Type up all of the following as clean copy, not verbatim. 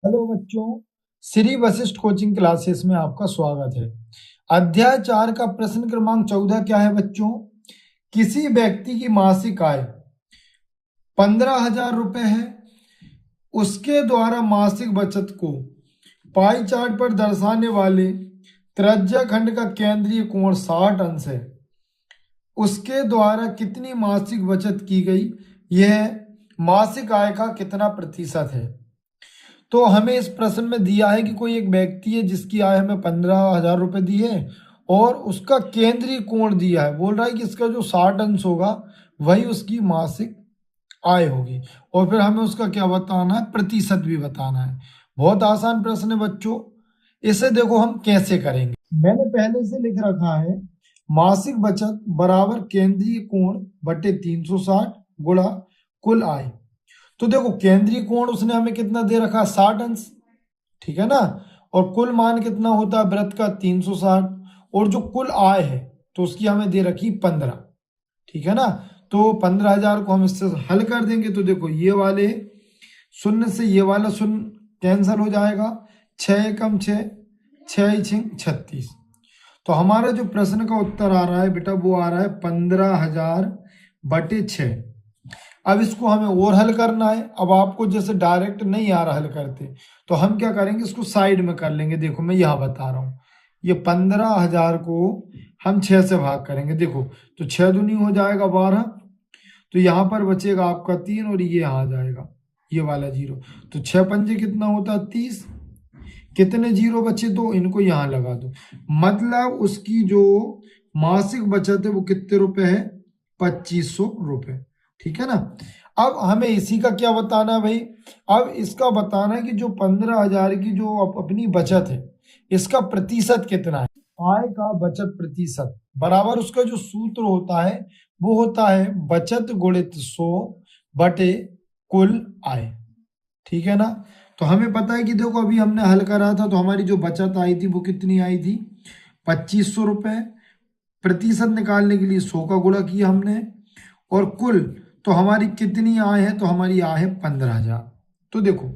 Hello बच्चों, Shri Vashishtha coaching classes में आपका स्वागत है। अध्याय 4 का प्रश्न क्रमांक 14 क्या है बच्चों? किसी व्यक्ति की मासिक आय 15,000 रुपए है। उसके द्वारा मासिक बचत को पाई चार्ट पर दर्शाने वाले त्रिज्या खंड का केंद्रीय कोण 60 अंश है। उसके द्वारा कितनी मासिक बचत की गई? यह मासिक आय का कितना प्रतिशत है? तो हमें इस प्रश्न में दिया है कि कोई एक व्यक्ति है जिसकी आय हमें 15,000 रुपये दी है और उसका केंद्रीय कोण दिया है। बोल रहा है कि इसका जो 60 अंश होगा वही उसकी मासिक आय होगी और फिर हमें उसका क्या बताना है, प्रतिशत भी बताना है। बहुत आसान प्रश्न है बच्चों। इसे देखो हम कैसे करेंगे। मैंने पहले से लिख रखा है मासिक बचत बराबर केंद्रीय कोण बटे 360 गुणा कुल आय। तो देखो केंद्रीय कोण उसने हमें कितना दे रखा, 60 अंश, ठीक है ना। और कुल मान कितना होता है वृत्त का, 360। और जो कुल आय है तो उसकी हमें दे रखी 15, ठीक है ना। तो 15,000 को हम इससे हल कर देंगे तो देखो ये वाले शून्य से ये वाला शून्य कैंसिल हो जाएगा। 6 एकम 6, 6 छिंग 36। तो हमारा जो प्रश्न का उत्तर आ रहा है बेटा वो आ रहा है 15,000 बटे 6। अब इसको हमें और हल करना है। अब आपको जैसे डायरेक्ट नहीं आ रहा हल करते तो हम क्या करेंगे, इसको साइड में कर लेंगे। देखो मैं यहाँ बता रहा हूँ, ये 15,000 को हम 6 से भाग करेंगे। देखो तो 6 दूनी हो जाएगा 12, तो यहाँ पर बचेगा आपका 3 और ये यहाँ आ जाएगा ये वाला 0। तो 6 पंजे कितना होता है 30। कितने 0 बचे, तो इनको यहाँ लगा दो। मतलब उसकी जो मासिक बचत है वो कितने रुपए है, 2500 रुपए, ठीक है ना। अब हमें इसी का क्या बताना है भाई? अब इसका बताना है कि जो 15,000 की जो अपनी बचत है इसका प्रतिशत कितना है। आय का बचत प्रतिशत बराबर उसका जो सूत्र होता है वो होता है बचत गुणित 100 बटे कुल आय, ठीक है ना। तो हमें पता है कि देखो अभी हमने हल करा था तो हमारी जो बचत आई थी वो कितनी आई थी, 2500 रुपए। प्रतिशत निकालने के लिए 100 का गुणा किया हमने और कुल तो हमारी कितनी आय है, तो हमारी आय है 15,000। तो देखो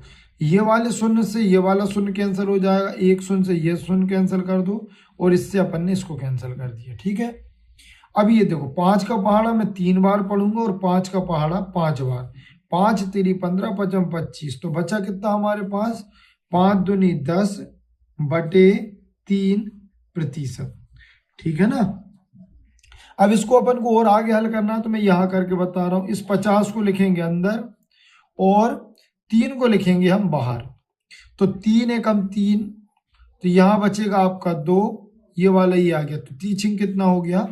ये वाले शून्य से ये वाला शून्य कैंसिल हो जाएगा, एक शून्य से ये शून्य कैंसिल कर दो और इससे अपन ने इसको कैंसिल कर दिया, ठीक है। अब ये देखो 5 का पहाड़ा मैं 3 बार पढ़ूंगा और 5 का पहाड़ा 5 बार। 5 तेरी 15 पचम 25, तो बचा कितना हमारे पास, 5 दूनी 10 बटे 3 प्रतिशत, ठीक है ना। अब इसको अपन को और आगे हल करना है तो मैं यहाँ करके बता रहा हूँ। इस 50 को लिखेंगे अंदर और 3 को लिखेंगे हम बाहर। तो 3 एकम 3, तो यहाँ बचेगा आपका 2, ये वाला ये आ गया, तो तीछिंग कितना हो गया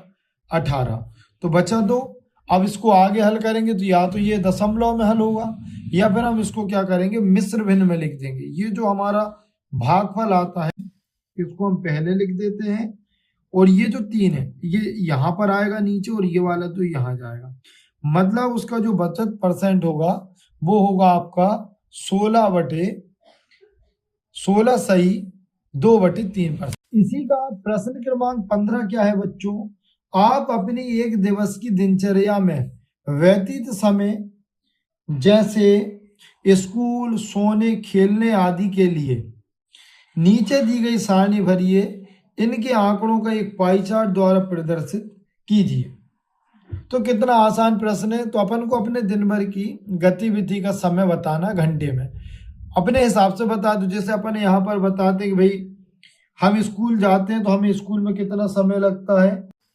18, तो बचा 2। अब इसको आगे हल करेंगे तो या तो ये दशमलव में हल होगा या फिर हम इसको क्या करेंगे मिश्र भिन्न में लिख देंगे। ये जो हमारा भागफल आता है इसको हम पहले लिख देते हैं और ये जो 3 है ये यहाँ पर आएगा नीचे और ये वाला तो यहाँ जाएगा। मतलब उसका जो बचत परसेंट होगा वो होगा आपका 16 बटे 16 सही 2/3%। इसी का प्रश्न क्रमांक 15 क्या है बच्चों? आप अपनी एक दिवस की दिनचर्या में व्यतीत समय जैसे स्कूल, सोने, खेलने आदि के लिए नीचे दी गई सारणी भरिए। इनके आंकड़ों का एक पाई चार्ट द्वारा प्रदर्शित कीजिए। तो कितना आसान प्रश्न है। तो अपन को अपने दिन भर की गतिविधि का समय बताना घंटे में, अपने हिसाब से बता दो। जैसे अपन यहाँ पर बताते हैं कि भाई हम स्कूल जाते हैं तो हमें स्कूल में कितना समय लगता है,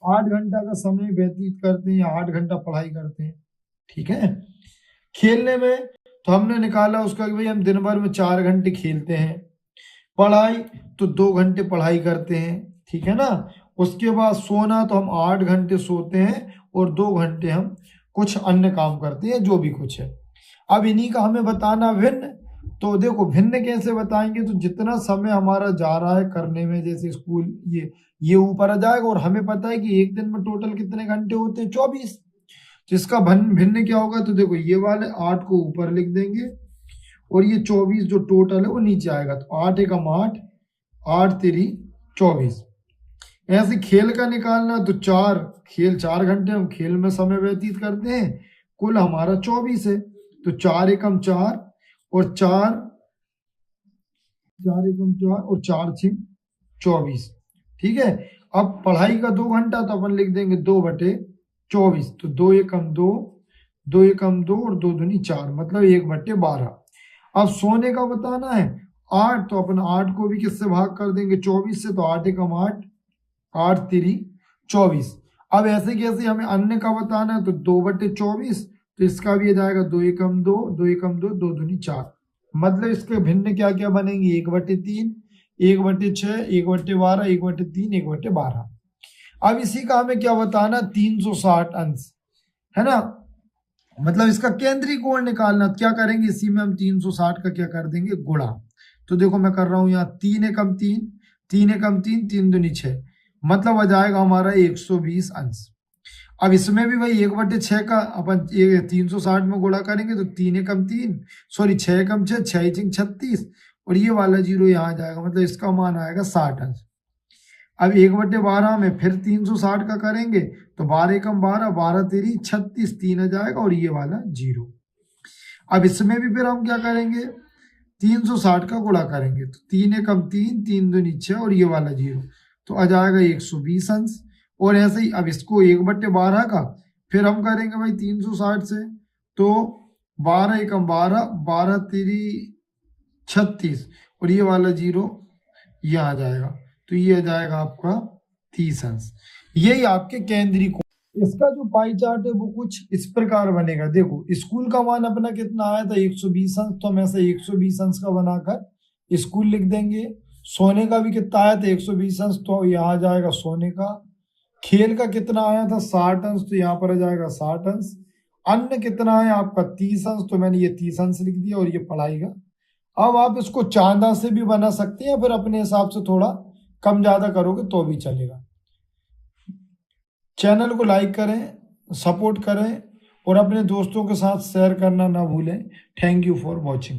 8 घंटा का समय व्यतीत करते हैं या 8 घंटा पढ़ाई करते हैं, ठीक है। खेलने में तो हमने निकाला उसका कि भाई हम दिन भर में 4 घंटे खेलते हैं। पढ़ाई तो 2 घंटे पढ़ाई करते हैं, ठीक है ना। उसके बाद सोना तो हम 8 घंटे सोते हैं और 2 घंटे हम कुछ अन्य काम करते हैं जो भी कुछ है। अब इन्हीं का हमें बताना भिन्न। तो देखो भिन्न कैसे बताएंगे, तो जितना समय हमारा जा रहा है करने में, जैसे स्कूल ये ऊपर आ जाएगा और हमें पता है कि एक दिन में टोटल कितने घंटे होते हैं 24। तो इसका भिन्न क्या होगा, तो देखो ये वाले 8 को ऊपर लिख देंगे और ये 24 जो टोटल है वो नीचे आएगा। तो 8 एकम 8, 8 तेरी 24। ऐसे खेल का निकालना तो 4 घंटे हम खेल में समय व्यतीत करते हैं, कुल हमारा 24 है। तो 4 एकम 4 और 4 4 एकम 4 और 4 6 24। ठीक है, अब पढ़ाई का 2 घंटा तो अपन लिख देंगे 2/24। तो 2 एकम 2, 2 एकम 2 और 2 दूनी 4, मतलब 1/12। अब सोने का बताना है 8, तो अपन 8 को भी किससे भाग कर देंगे 24 से, तो 8 एकम 8, 8 3 24। अब ऐसे कैसे हमें अन्य का बताना है, तो 2/24, तो इसका भी आ जाएगा 2 एकम 2, 2 एकम 2, 2 दूनी 4, मतलब इसके भिन्न क्या क्या बनेंगे 1/3, 1/6, 1/12, 1/3, 1/12। अब इसी का हमें क्या बताना 360 अंश, है ना, मतलब इसका केंद्रीय कोण निकालना। क्या करेंगे इसी में हम 360 का क्या कर देंगे गुणा। तो देखो मैं कर रहा हूं यहाँ 3 एकम 3, 3 एकम 3, 3 दूनी 6, मतलब आ जाएगा हमारा 120 अंश। अब इसमें भी वही 1/6 का अपन 360 में गुणा करेंगे, तो 3 एकम 3, सॉरी 6 एकम 6, 6 6 36, और ये वाला जीरो यहाँ आ जाएगा, मतलब इसका मान आएगा 60 अंश। अब 1/12 में फिर 360 का करेंगे, तो 12 एकम 12, 12 3 36, 3 आ जाएगा, और ये वाला जीरो। अब इसमें भी फिर हम क्या करेंगे 360 का गुणा करेंगे, तो 3 एकम 3, 3 दूनी 6, और ये वाला जीरो, तो आ जाएगा 120 अंश। और ऐसे ही अब इसको 1/12 का फिर हम करेंगे भाई 360 से, तो 12 एकम 12, 12 3 36, और ये वाला जीरो ये आ जाएगा, तो ये आ जाएगा आपका 30 अंश। यही आपके केंद्रीय कोण। इसका जो पाई चार्ट है वो कुछ इस प्रकार बनेगा। देखो स्कूल का मान अपना कितना आया था 120 अंश, तो हम ऐसे 120 अंश का बनाकर स्कूल लिख देंगे। सोने का भी कितना आया था 120 अंश, तो यहाँ आ जाएगा सोने का। खेल का कितना आया था 60 अंश, तो यहाँ पर आ जाएगा 60 अंश। अन्न कितना है आपका 30 अंश, तो मैंने ये 30 अंश लिख दिया, और ये पढ़ाई का। अब आप इसको चांदा से भी बना सकते हैं, फिर अपने हिसाब से थोड़ा कम ज्यादा करोगे तो भी चलेगा। चैनल को लाइक करें, सपोर्ट करें, और अपने दोस्तों के साथ शेयर करना ना भूलें। Thank you for watching.